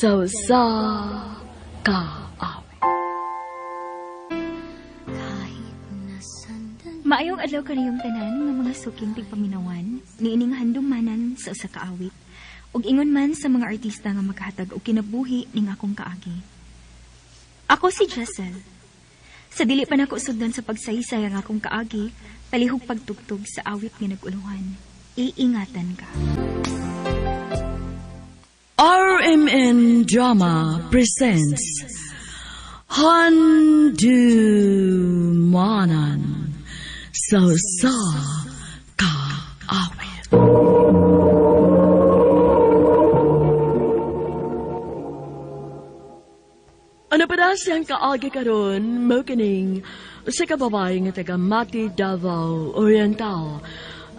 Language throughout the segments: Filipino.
sa kaawit. Maayong adlaw kaniyong tanan nga mga suking tigpaminawan, niining handummanan sa usa ka awit, ug ingon man sa mga artista nga makahatag og kinabuhi ning akong kaagi. Ako si Jessel. Sa dili pa nako sugdan sa pagsaysay ang akong kaagi, palihog pagtugtog sa awit nga naguluhan. Iingatan ka. RMN Drama presents Handumanan sa kaawit. Ano pa na siyang kaagi karon mo kining sa kababae nga taga Mati, Davao Oriental.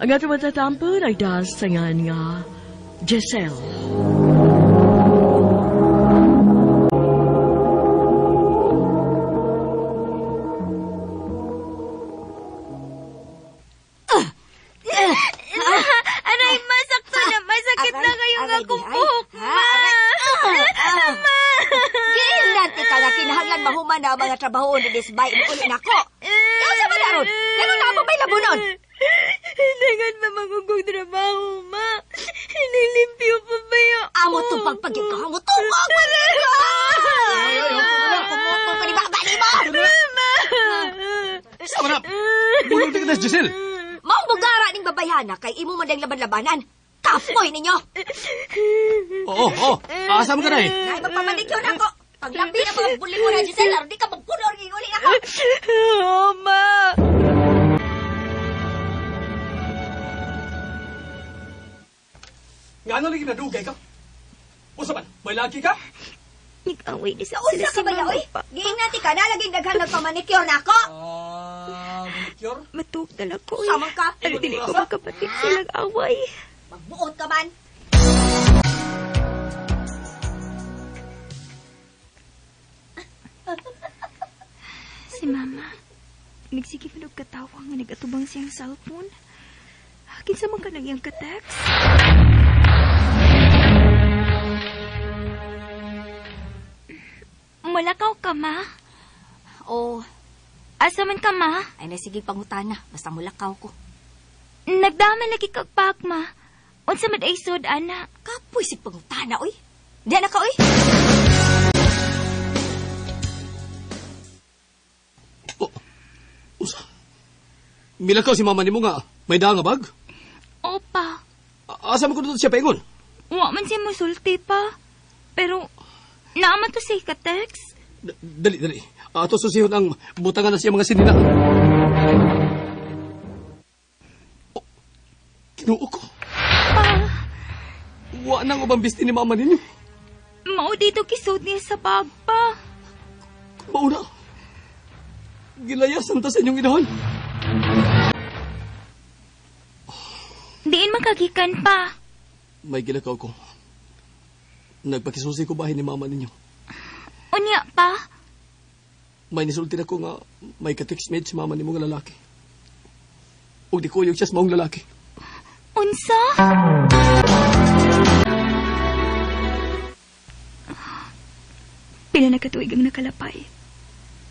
Ang ato matatampo nagdasangan nga Giselle. Anay, masakto na. Masakit na kayong akong buhok, ma. Ginanti ka nga kinahanglan mahuman na ang mga trabaho ni Disbay. Uli na ko. Sa ba na ron? Ganun na may labunon. Hinangan pa magugong trabaho, ma. Hinilimpyo pa ba yun? Amo to pagpagin ka. Amo to pagpagin ka. Kumutong ka ni Babali mo. Sama na. Bulog na kita, Giselle. Maong bugara ning babayhana kay imo madang laban-labanan. Kapoy ninyo. Oo. Asam ka na eh. Nay, magpamanikyo na ako. Paglabi na mga buli mo na, Giselle, aron di ka magpulor ng ako. Oo, ma. Nga ano lagi nadugay ka? Usa man, may laki ka? Nag-away di sa Unsa ka ba ya, oy? Giingati ka na, laging daghang nagpamanikyo na ako. Manicure? Matuk dala ko. Samang ka. Ano dili ko makapatik silang away. Magbuot ka man. Si Mama, nagsigip na katawa nga nagatubang siyang cellphone. Kinsa man ka nagyang ka-text? Mulakaw ka, Ma? Oh, Asa man ka, Ma? ay nasige pangutana. Basta mulakaw ko. Nagdaman lagi kag pak, Ma. Unsa man ay sud, ana? Kapoy si pangutana, oy. Diyan na ka, oy. Usa. Milakaw si mama ni mo nga. May daang nga bag? Opa. Asam ko doon siya paingon? Wa man siya musulti pa. Pero, naaman to siya ka-text. Dali. Ato susihon ang butangan na siya mga sinina. Oh, kinuo ko. Pa, Wa nang ubang bisti ni mama ninyo. mao dito kisod niya sa bag pa. Mauna. Gilayasan ta sa inyong inahan. Diin makagikan pa. May gilakaw ko. Nagpakisusi ko bahay ni mama ninyo. Unya pa. May nisulti na ko nga may ka-textmate si mama ni mong lalaki. O di ko yung siyas maong lalaki. Unsa? Pila na katuig ang nakalapay.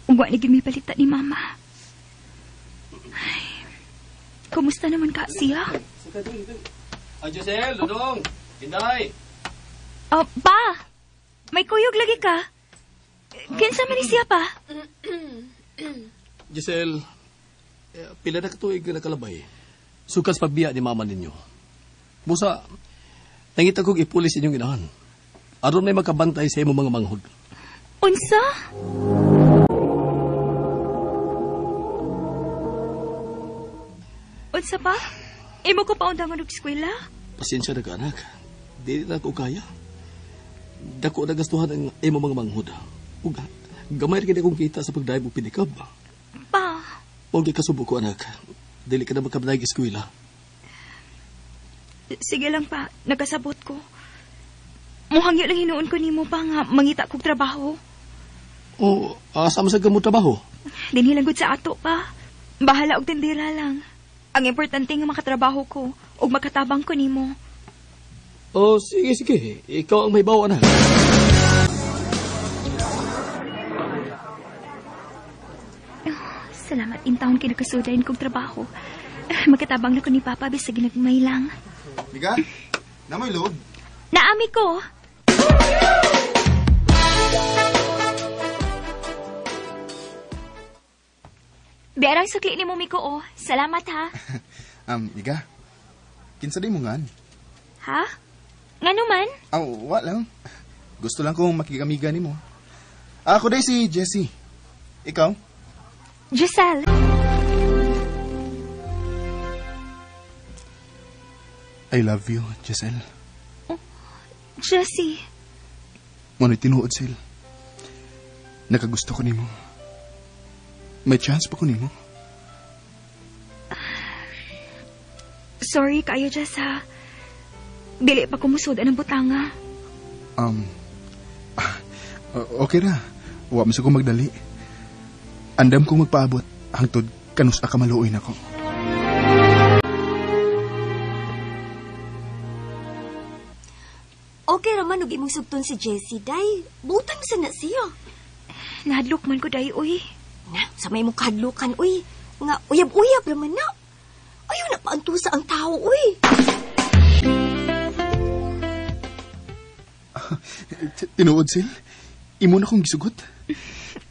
Ugwa ni gimi palita ni Mama. Ay, kumusta naman ka siya? Giselle, Dudong, Inday. Pa! May kuyog lagi ka. Kinsa man ni siya pa? Giselle, pila na katuig na nakalabay. Sukas pagbiya ni mama ninyo. Busa, nangita kong ipulis inyong inahan. Aron may makabantay sa imo mga manghod. Unsa? Unsa pa? Imo ko pa undangan og eskwela? Pasensya na ka, anak. Di na ko kaya. Dako na gastuhan ang imo mga manghod. Uga, gamay rin akong kita sa pagdayag mo pinikab. Pa, Huwag ikasubo ko, anak. Dili ka na magkabnayag eskwela. sige lang pa, nagkasabot ko. Muhangyo lang hinuon ko nimo pa nga mangita kog trabaho. O, asama sa gamot trabaho. Dinhilangod sa ato pa. Bahala og tindira lang. Ang importante nga makatrabaho ko ug makatabang ko nimo. O, sige. Ikaw ang may bawa, anak. Salamat in taon kinakasudayin kong trabaho. Magkatabang na ko ni Papa bisag ginagmay lang. Miga, namoy loob. Naami ko. Berang sukli ni mo, Miko, oh. Salamat, ha? Miga, kinsa di mo ngan? Ha? Nga naman? Wa lang. Gusto lang kong makikamiga ni mo. Ako day si Jessie. Ikaw? Giselle. I love you, Giselle. Jessie. Ngunit tinuod, Sil. Nakagusto ko nimo. May chance pa ko nimo. Sorry kayo, Jess, ha? Dili pa kumusod ang butanga. Okay ra. Wa man ko magdali. Andam kong magpaabot hangtod kanus ka maluoy nako. Okay raman ug imong sugton si Jessie, day. Butang sa na siya. Nahadlok man ko, day, uy. Na, sa may mong kahadlukan, uy. Nga, uyab-uyab raman na. Ayaw na paantusa ang tao, uy. Tinuod, Sil. Imo na kong gisugot.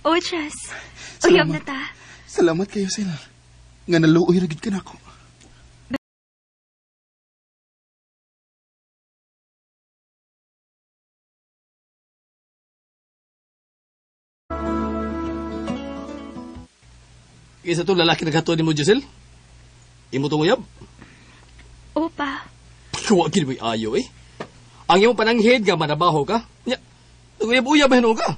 Oh, Jess. Uyab na ta. Salamat kayo, Sil. Nga naluoy ragid ka na ako. Isa to lalaki nagkatuan ni mo, Giselle? Imo to nguyab? Opa. Huwag mo ayaw eh. Ang iyong pananghid nga manabaho ka. Nya, uyab-uyab ba ka?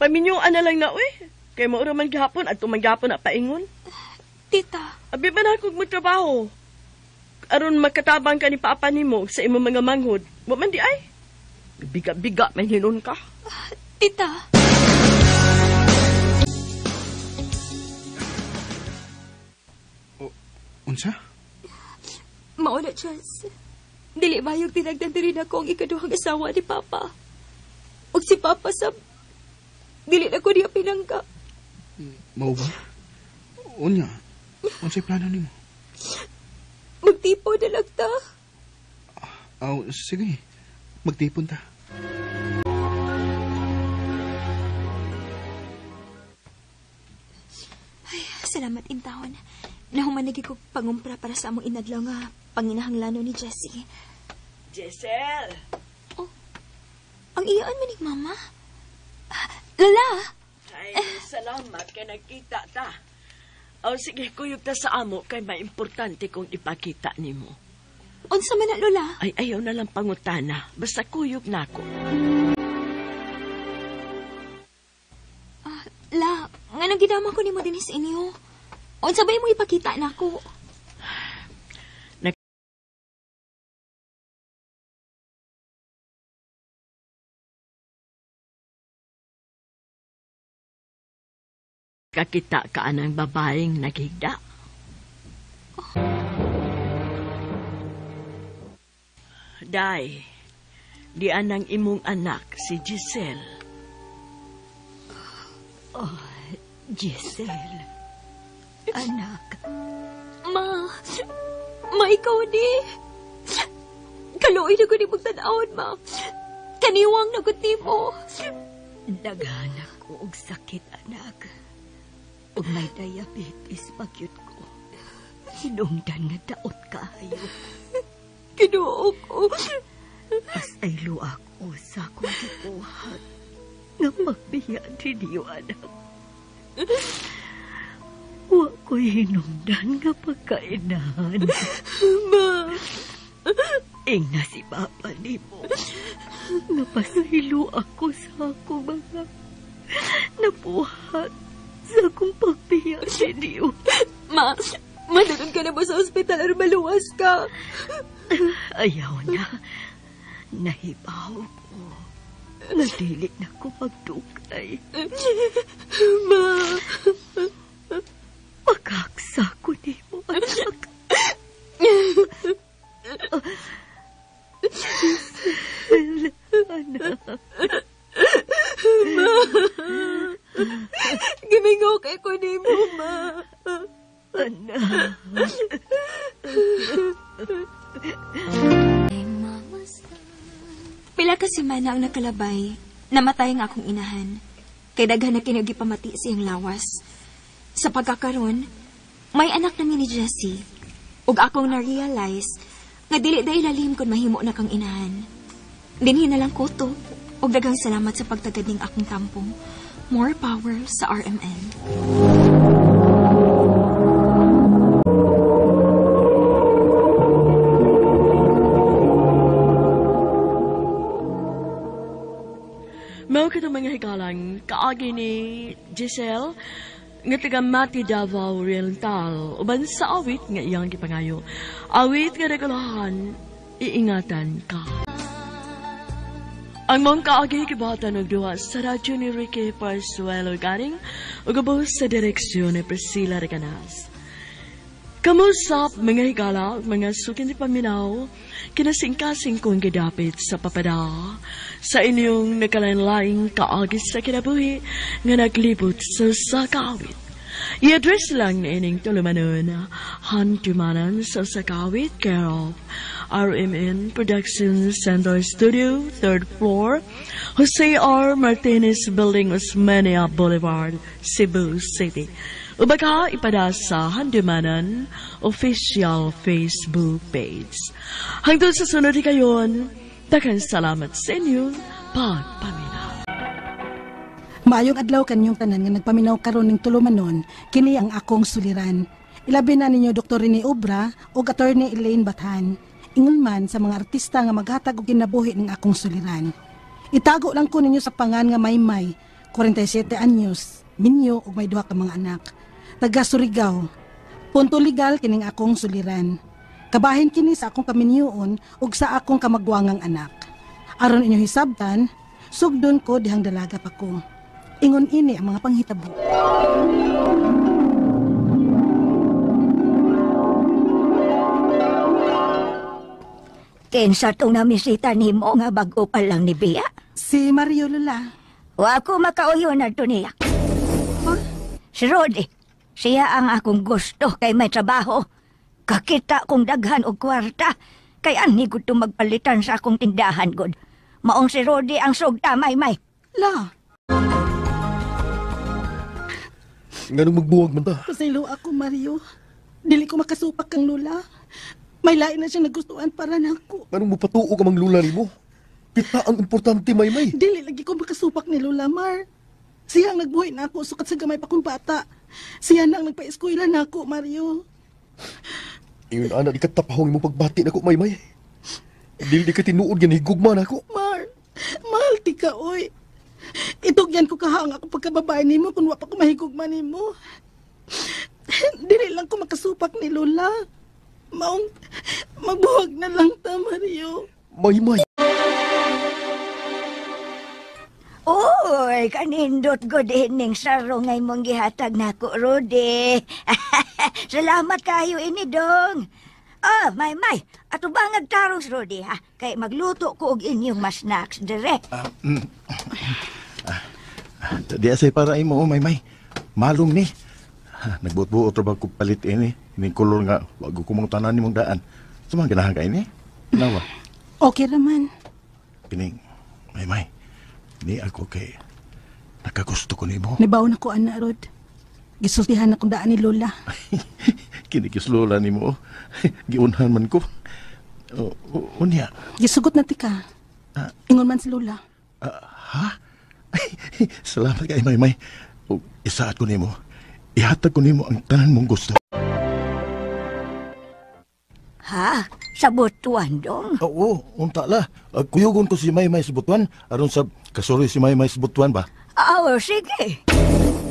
Paminyuan na lang na, uy. Kay maura man gihapon at tumanggapon na paingon. Tita. Abi ba na akong magtrabaho? Aron magkatabang ka ni Papa nimo sa imong mga manghod. Wa man di ay. Biga-biga may hinon ka. Tita. Unsa? Mauna, Jess. Dili bayog tinagdan rin ako ang ikaduhang asawa ni Papa. O si Papa sab, dili na ko niya pinangka. Mao ba? Unya, unsay plano nimo? Magtipo na lang ta. Sige. Magtipon ta. Ay, salamat intawon. Nahumanagi ko pangumpra para sa among inadlaw nga panginahanglanon ni Jessie. Giselle! Oh, ang iyaan man ni Mama. Lala! Ay, salamat kay nagkita ta. O sige, kuyog ta sa amo kay may importante kong ipakita nimo. Unsa man na, Lola? Ay, ayaw na lang pangutana. Basta kuyog na ako. La, nga nang ginama ko ni mo din sa inyo. Unsa ba mo ipakita na ako? Kakita ka anang babaeng naghigda. Day, di anang imong anak si Giselle. Oh, Giselle. Anak. Ma, ikaw di. Kaluoy na ko ni mong tanawon, ma. Kaniwang naguti mo. Naghanap ko og sakit, anak. Ug may diabetes pagyud ko. Hinungdan nga daot kaayo. Kinuo ko. Pasaylo ako sa akong gibuhat nga magbiya diniyo, anak. Wa ko'y hinungdan nga pagkainahan. Ma. Ingna si Papa ni mo. Nga pasaylo ako sa akong mga nabuhat sa akong pagbiya diniyo. Ma, madunod ka na ba sa ospital at maluwas ka? Ayaw na. Nahibaw ko. Nadili na ko magdugay. Ma. Pagkaksa ko ni mo, anak. Anak. Ma. Gimingaw kay ko ni mo, ma. anak. Pila ka semana ang nakalabay, namatay ang akong inahan. Kay daghan na kinugi pamati siyang lawas. Sa pagkakaroon, may anak na ni Jessie. Ug akong na-realize nga dili dahil lalim kung mahimo na kang inahan. Dinhi na lang kuto. Ug daghang salamat sa pagtagad ning akong tampong. More power sa RMN. Mao kita mga hikalang kaagi ni Giselle nga taga Mati Davao Oriental uban sa awit nga iyang gipangayo. Awit nga nagalahan, iingatan ka. Ang mong kaagi kibatan og duha sa radyo ni Ricky Parsuelo garing ug ubos sa direksyon ni Priscilla Reganas. Kamusap mga higala ug mga sukin ni paminaw kinasingkasing kong gidapit sa papada sa inyong nakalanlaing kaagi sa kinabuhi nga naglibot sa kaawit. I-address lang na ining tulumanon hantumanan sa kaawit care of RMN Production Center Studio, 3rd floor, Jose R. Martinez Building, Osmeña Boulevard, Cebu City. Ubaga ipada sa Handumanan official Facebook page. Hangtod sa sunod kayon, daghang salamat sa inyong pagpaminaw. Maayong adlaw kanyong tanan nga nagpaminaw karon ning tulumanon, kini ang akong suliran. Ilabi na ninyo Dr. Rene Obra o Attorney Elaine Bathan. Ingon man sa mga artista nga maghatag og kinabuhi ning akong suliran. Itago lang ko ninyo sa pangan nga Maymay, 47 anyos, minyo ug may duha ka mga anak. Taga Surigao. Punto legal kining akong suliran. Kabahin kini sa akong kaminyoon ug sa akong kamagwangang anak. Aron inyo hisabtan, sugdon ko dihang dalaga pa ko. Ingon ini ang mga panghitabo. Kinsa tong namisita nimo nga bago pa lang ni Bea? Si Mario Lola. Wa ko makauyon na to niya. Si Rodi, siya ang akong gusto kay may trabaho. Kakita kong daghan og kwarta, kay ani gud to magpalitan sa akong tindahan gud. Maong si Rodi ang sugta, Maymay. La, Nganong magbuwag man ta? pasaylo ako Mario. Dili ko makasupak kang Lola. May lain na siya nagustuhan para nako. Anong mapatuo ka mang lula ni mo? Kita ang importante, Maymay. Dili lagi ko makasupak ni Lola Mar. Siya ang nagbuhay na ako sukat sa gamay pa kong bata. Siya na ang nagpa-eskwela na ako, Mario. Iyon, anak, ikatapahong mo pagbati na ko, Maymay. Dili di ka tinuod yan, higugma na ako. Mar, mahal ti ka, oy. Itugyan ko kahang ako pagkababae ni mo kung wapa ko mahigugma ni mo. Dili lang ko makasupak ni Lola. Maong magbuwag na lang ta, Mario. Maymay. Oy, kanindot ko din ning saro ngay mong gihatag nako, Rodi. Salamat kayo ini dong. May, ato ba ngagtarong si Rodi, ha? Kay magluto ko og inyong mas snacks, dire. Di asay para imo, Maymay. Malum ni. Nagbuot-buot ra ba ko palit ini. Ini kolor nga, wag ko mong tanan nimong daan. Sumang ganahan ka ini? Nawa. Okay naman. Pining, Maymay. Ni ako kay nakagusto ko nimo. Nibaw na ko, Ana Rod. Gisultihan akong daan ni Lola. Kinikislola nimo. Giunhan man ko. Unya. Gisugot na ti ka. Ingon man si Lola. Ha? Salamat kay Maymay. Isaat ko nimo. Ihatag ko nimo ang tanan mong gusto. Ha? Sa butuan dong? Oo, unta la. Kuyugon ko si Maymay sa butuan. Aron sa kasuri si Maymay sa butuan ba? Sige.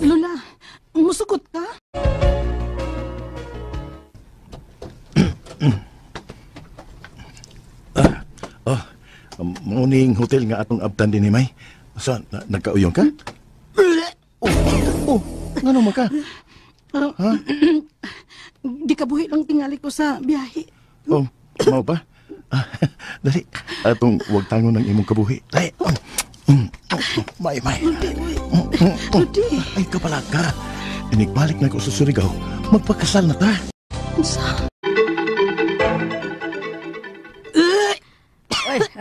Lola, musugot ka? Muning hotel nga atong abtan din ni May. Sa, nagkauyong ka? Ngano man ka? Ha? Di ka buhi lang tingali ko sa biyahe. Mau ba? Dali, atong huwag tangon ng imong kabuhi. Dali. May. Rudi. Ay, kapalag ka. Inigbalik na ko sa Surigao. Magpakasal na ta.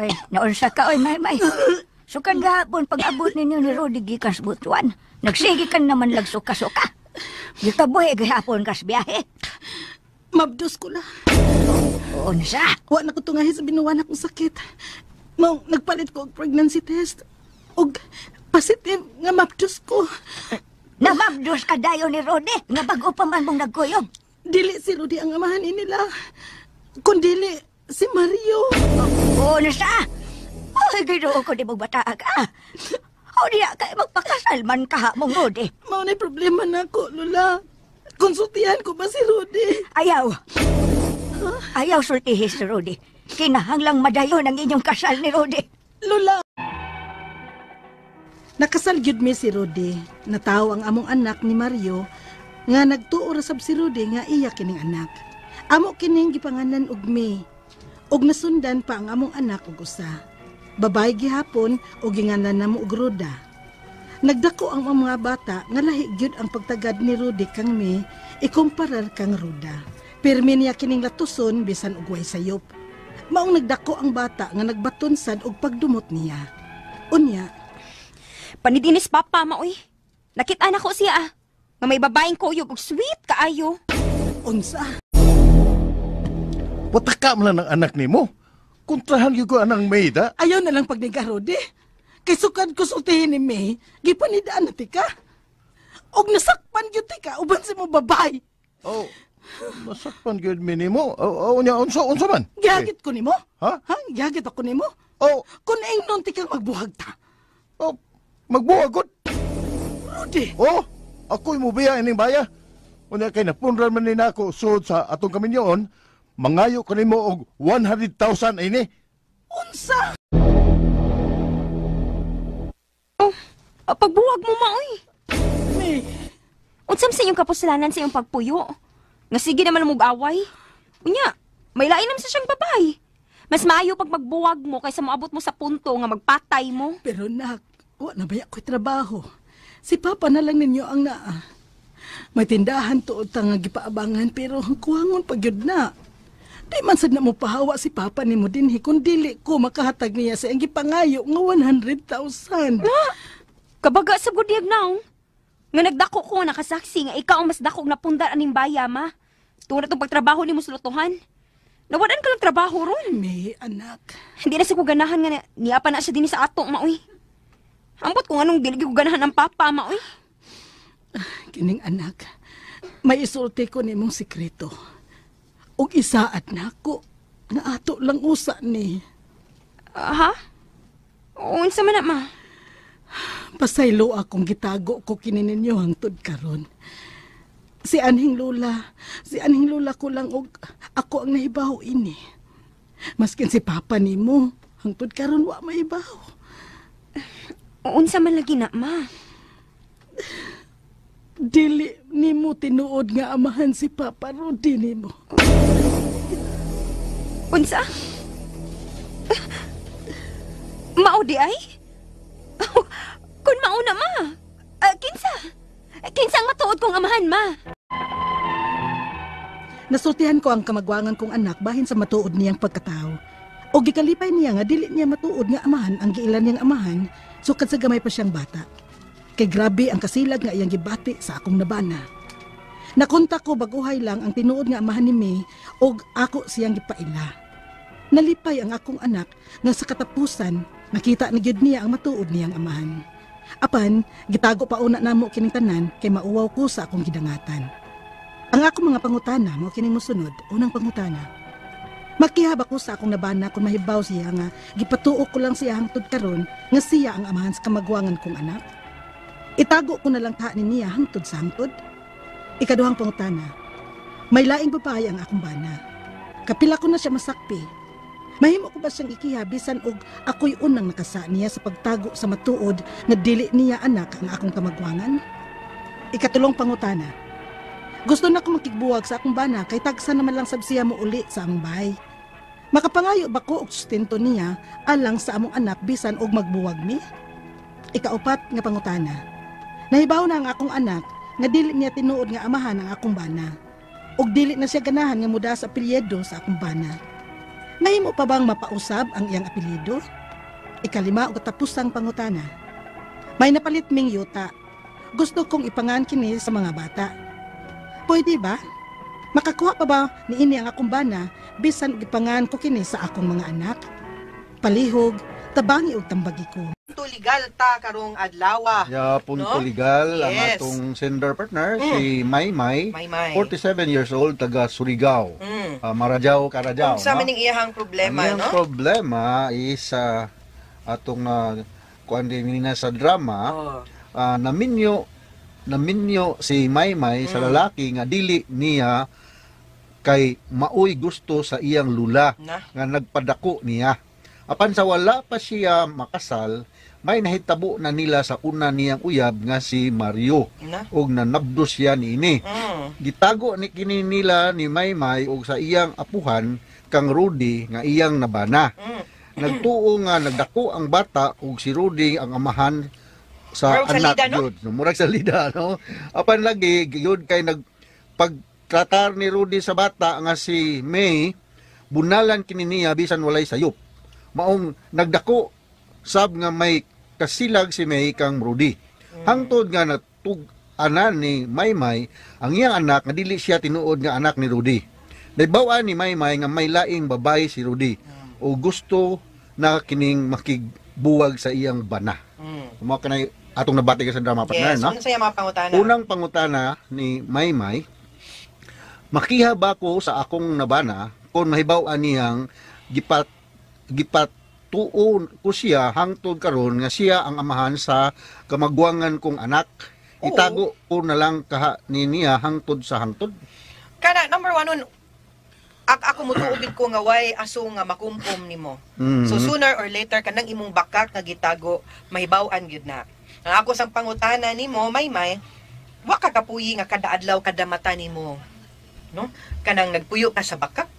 Oy, naunsa ka, oy, Maymay. Sukan gahapon pag-abot ninyo ni Rudy gikan sa Butuan. Nagsige ka naman lang suka-suka. Gitabuhi gahapon kas biyahe. Mabdos ko na. Unsa? Wa na ko tungahin sa binuwan akong sakit. Mao, nagpalit ko og pregnancy test. Og positive nga mabdos ko. Namabdos ka dayo ni Rudy nga bago pa man mong nagkuyog. Dili si Rudy ang amahan nila. Kundili si Mario. Unsa? Ay, ginoo ko di mo bata ka. O diya kay magpakasal man ka mong Rudy. Mao na problema na ko, Lola. Konsultihan ko ba si Rudy? Ayaw. Ayaw sultihin si Rudy. Kinahanglang madayon ang inyong kasal ni Rudy. Lola! Nakasal gyud mi si Rudy. Nataw ang among anak ni Mario nga nagtuo ra sab si Rudy nga iya kining anak. Amo kining gipanganan og May. Og nasundan pa ang among anak og usa. Babae gihapon og ginganan namo og Roda. Nagdako ang mga bata nga lahi gyud ang pagtagad ni Rudy kang May ikumparar kang Roda. Pirmi niya kining latuson bisan og way sayop. Maong nagdako ang bata nga nagbaton sad og pagdumot niya. Unya, Panidinis papa, maoy. Nakita na ko siya, nga may babaeng kuyog og sweet kaayo. unsa? Wataka mo lang ng anak ni mo. Kontrahan yung ko anang May da. Ayaw na lang pagniga, Rudy. Kay sukad ko sultihin ni May, gipanidaan na tika. Og nasakpan gyud tika, uban si mo babay. Oh, masakpan gyud mi nimo. Unsa man? Gihagit ko nimo? Ha? Gihagit ako nimo? Oh, Kung ingnon tikang magbuhag ta. oh, magbuhagot. Rudy, Oh, ako'y mubiya ining baya. Unya kay napunran man nina ako sud sa atong kaminyoon, mangayo ko nimo og 100,000 ini. unsa? Pagbuwag mo, maoy. May, Unsam sa iyong kapusalanan sa iyong pagpuyo. Nga sige naman mong away. Unya, may lain naman sa siyang babay. Mas maayo pag magbuwag mo kaysa moabot mo sa punto nga magpatay mo. pero nak, wa na baya ko'y trabaho. Si Papa na lang ninyo ang naa. May tindahan tuod ta nga gipaabangan pero kuwangon pagyud na. Di man sad na mo pahawa si Papa nimo dinhi kun dili ko makahatag niya sa iyang gipangayo nga 100,000. Kabaga sa gudyag naong. Nga nagdako ko nakasaksi nga ikaw ang mas dakog na pundar aning baya, ma. Tungod itong pagtrabaho ni mo sa lutuhan. Nawadan ka lang trabaho ron. May anak. Hindi na sa ko ganahan nga niya pa na siya din sa ato, maoy. Ambot kung anong dili ko ganahan ng papa, maoy. Kining anak, may isulti ko nimong sikreto. Og isaat na ako nga ato lang usa ni. Ha? Unsa man na, ma? Pasaylo akong gitago ko kini ninyo hangtod karon. Si anhing lula ko lang og ako ang nahibaw ini. Maskin si Papa nimo hangtod karon wa maibaw. Unsa man lagi na, ma? Dili nimo tinuod nga amahan si Papa Rudy nimo. Unsa? Mao di ay? Kun mao na, ma. Kinsa ang matuod kong amahan, ma? Nasultihan ko ang kamagwangan kong anak bahin sa matuod niyang pagkatao. O gikalipay niya nga dili niya matuod nga amahan ang giilan niyang amahan sukad sa gamay pa siyang bata. Kay grabe ang kasilag nga iyang gibati sa akong nabana. Nakontak ko baguhay lang ang tinuod nga amahan ni May og ako siyang gipaila. Nalipay ang akong anak nga sa katapusan nakita na gyud niya ang matuod niyang amahan. Apan, gitago pa una namo kining tanan kay mauwaw ko sa akong gidangatan. Ang akong mga pangutana mao kining mosunod. Unang pangutana. Makihab ako sa akong nabana kung mahibaw siya nga gipatuo ko lang siya hangtod karon nga siya ang amahan sa kamagwangan kong anak. Itago ko na lang ta niya hangtod sa hangtod. Ikaduhang pangutana. May laing babae ang akong bana. Kapila ko na siya masakpi. Mahimo ko ba siyang ikihabisan og ako'y unang nakasa niya sa pagtago sa matuod na dili niya anak ang akong kamagwangan? Ikatulong pangutana. Gusto na ko makigbuwag sa akong bana kay tagsa naman lang sab siya mo uli sa among bahay. Makapangayo ba ko og sustento niya alang sa among anak bisan og magbuwag mi? Ikaupat nga pangutana. Nahibaw na ang akong anak nga dili niya tinuod nga amahan ang akong bana. Ug dili na siya ganahan nga muda sa apelyido sa akong bana. Mahimo pa bang mapausab ang iyang apelyido? Ikalima ug katapusang pangutana. May napalit ming yuta. Gusto kong ipangan kini sa mga bata. Pwede ba? Makakuha pa ba niini ang akong bana bisan ipangan ko kini sa akong mga anak? Palihog, tabangi ug tambagi ko. To legal ta karong adlaw. Ya, punto No? legal ang Yes. atong sender partner, si Maymay, Maymay. 47 years old, taga Surigao. Marajaw, Karajao. Kung sa maning iyahang problema, Ang no? problema is atong kuan din na sa drama, naminyo si Maymay sa lalaki nga dili niya kay maoy gusto sa iyang lula Na? nga nagpadako niya. Apan sa wala pa siya makasal, may nahitabo na nila sa una niyang uyab nga si Mario. Na? Og nanabdos siya niini. Gitago ni kini nila ni Maymay og sa iyang apuhan kang Rudy nga iyang nabana. Nagtuo nga nagdako ang bata ug si Rudy ang amahan sa Murag anak salida, no? yun. Murag salida, no? Apan lagi yun kay pagtratar ni Rudy sa bata nga si May, bunalan kini niya bisan walay sayop. Maong nagdako sab nga may kasilag si May kang Rudy. Hangtod nga natug-anan ni Maymay ang iyang anak nga dili siya tinuod nga anak ni Rudy. Naibaw-an ni Maymay nga may laing babae si Rudy o gusto na kining makigbuwag sa iyang bana. Mo kanay atong nabati ka sa drama partner, Yes, no? unsa yung mga pangutana? Unang pangutana ni Maymay, makiha ba ko sa akong nabana kung mahibaw-an niyang gipatuon ko siya hangtod karon nga siya ang amahan sa kamagwangan kong anak. Itago ko na lang kaha ni niya hangtod sa hangtod. Kana number 1 nun, ako mutuubid ko nga way aso nga makumkum nimo. So sooner or later kanang imong bakak nga gitago mahibaw-an gyud na. Ang ako sang pangutana nimo, Maymay, wa ka kapuyi nga kada adlaw kada mata nimo, no? Kanang nagpuyo ka sa bakak.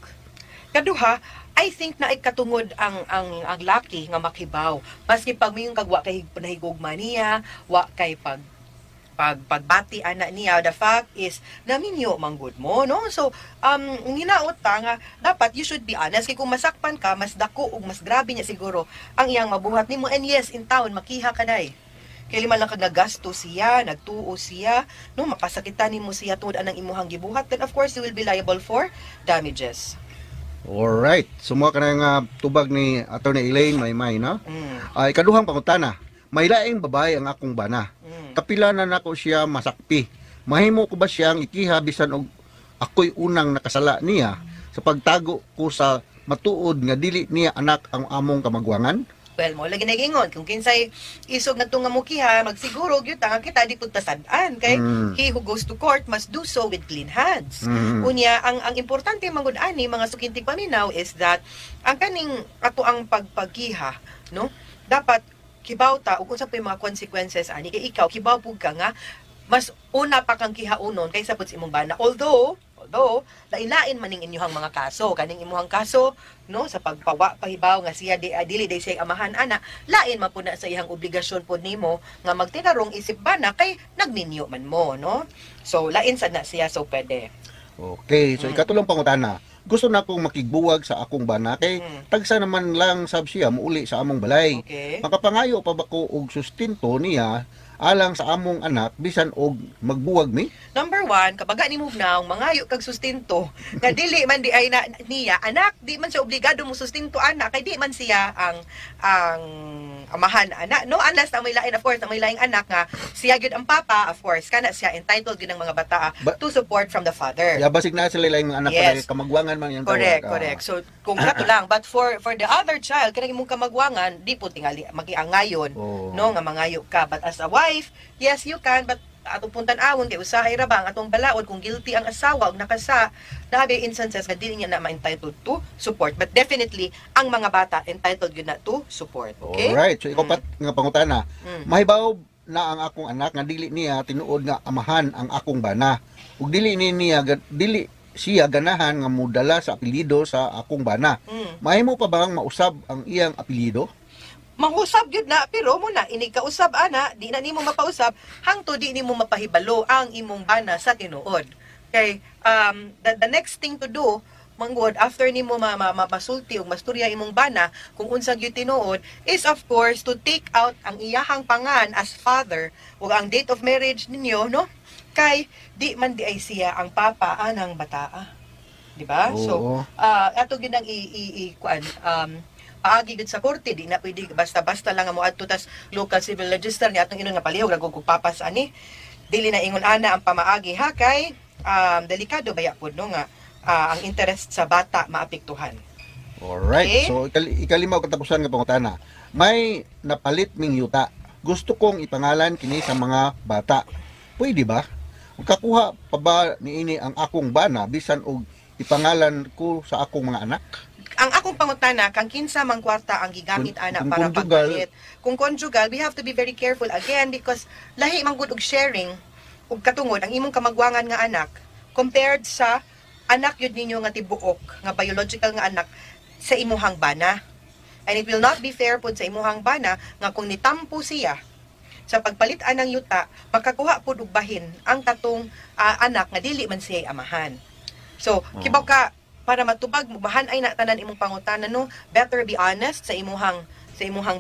Kaduha, I think na ikatungod ang laki nga makibaw. Maski pag mayong kagwa kay nahigugma niya, wa kay pagbati anak niya, the fact is naminyo manggod mo, no? So hinaot ta nga dapat you should be honest kay kung masakpan ka mas dako ug mas grabe niya siguro ang iyang mabuhat nimo. And yes, in town makiha ka day kay lima lang kag nagasto siya, nagtuo siya, no, mapasakitan nimo siya tungod anang imuhang gibuhat, then of course you will be liable for damages. Alright. Sumuha ka na nga tubag ni Atty. Elaine Maymay, no? Ikaduhang pangutana, may laing babae ang akong bana. Kapila na nako siya masakpi. Mahimo ko ba siyang ikiha bisan og ako'y unang nakasala niya sa pagtago ko sa matuod nga dili niya anak ang among kamagwangan? Well, mo lagi nagingon kung kinsay isog na tunga mo kiha, magsiguro gyud ta nga kita di pud tasadan kay he who goes to court must do so with clean hands. Unya ang importante mangud ani mga sukintig paminaw is that ang kaning ato ang pagpagkiha, no? Dapat kibaw ta ug unsa pa yung mga consequences ani kay ikaw kibaw pug ka nga mas una pa kang kihaunon kaysa pud sa imong bana. Although lain-lain maning inyuhang mga kaso, kaning imuhang kaso no sa pagpawa pahibaw nga siya dili day siya amahan ana, lain man pud na sa iyang obligasyon pud nimo nga magtinarong isip bana kay nagninyo man mo, no? So lain sad na siya, so pwede. Okay, so ikatulong pangutana. Gusto na akong makigbuwag sa akong bana kay tagsa naman lang sab siya muuli sa among balay. Okay. Makapangayo pa ba ko og sustento niya alang sa among anak bisan og magbuwag mi? Number 1, kapag ni move now, mangayo kag sustento, nga dili man di ay na, niya, anak, di man siya obligado mo sustento anak, kay di man siya ang amahan anak. No, unless na may lain, of course, na may laing anak nga, siya gyud ang papa, of course, kana siya entitled gyud ng mga bata to support from the father. Ya basig na sila lang anak Yes. pa kamagwangan man yan. Correct. So, kung kato lang, but for the other child, kanang imong kamagwangan, di po tingali, magiangayon, no, nga mangayo ka. But as a wife, yes, you can, but atong puntan awon kay usahay ra bang atong balaod kung guilty ang asawa ug nakasa, nabi instances nga dili niya na ma-entitled to support, but definitely ang mga bata entitled gyud na to support. Okay? Alright, so ikaw pat nga pangutana. Mahibaw na ang akong anak nga dili niya tinuod nga amahan ang akong bana. Ug dili siya ganahan nga mudala sa apelyido sa akong bana. Mahimo pa bang mausab ang iyang apelyido? Mangusab gyud na pero mo na inig kausab ana, di na nimo mapausab hangtod di nimo mapahibalo ang imong bana sa tinuod. Kay the next thing to do manggod after nimo mapasulti ug masturya imong bana kung unsa gyud tinuod is of course to take out ang iyahang pangan as father ug ang date of marriage ninyo, no? Kay di man di ay siya ang papa anang bataa. Di ba? Oo. So ato gyud ang kuan paagi gud sa korte, di na pwede basta-basta lang mo adto tas local civil register ni atong inon nga palihog ra kung papas ani. Dili na ingon ana ang pamaagi ha kay delikado baya pud no nga ang interest sa bata maapektuhan. Alright. Okay. So, ikalimaw katapusan nga pangutana. May napalit ming yuta. Gusto kong ipangalan kini sa mga bata. Pwede ba? Kakuha pa ba niini ang akong bana bisan og ipangalan ko sa akong mga anak? Ang akong pangutana, kang kinsa mang kwarta ang gigamit ana Kung para conjugal. pagpalit. Kung conjugal, we have to be very careful again because lahi man gud og sharing ug katungod ang imong kamagwangan nga anak compared sa anak yun ninyo nga tibuok, nga biological nga anak sa imuhang bana. And it will not be fair po sa imuhang bana nga kung nitampo siya sa pagpalitan ng yuta, makakuha po bahin ang tatong anak nga dili man siya amahan. So, kibaw ka, para matubag, mubahan ay natanan imong pangutana, no? Better be honest sa imuhang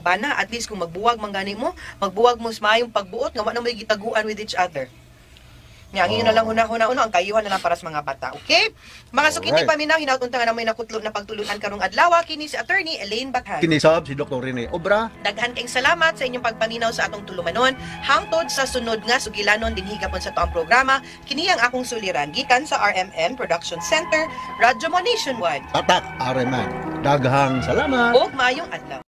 bana. At least kung magbuwag man gani mo, magbuwag mo sa mayong pagbuot, nga wala mo gitaguan with each other. Nga, ang na lang una-una, ang kayuhan na lang para sa mga bata. Okay? Mga sukinti Alright. paminaw, hinautunta nga na may nakutlo na pagtulunan karong adlaw. Kini si Attorney Elaine Bathan. Kinisab si Dr. Rene Obra. Daghan kayong salamat sa inyong pagpaminaw sa atong tulumanon. Hangtod sa sunod nga sugilanon din higapon sa toang programa, kini ang akong suliran gikan sa RMN Production Center, Radyo Mo Nationwide. Tatak Areman. Daghang salamat. O maayong adlaw.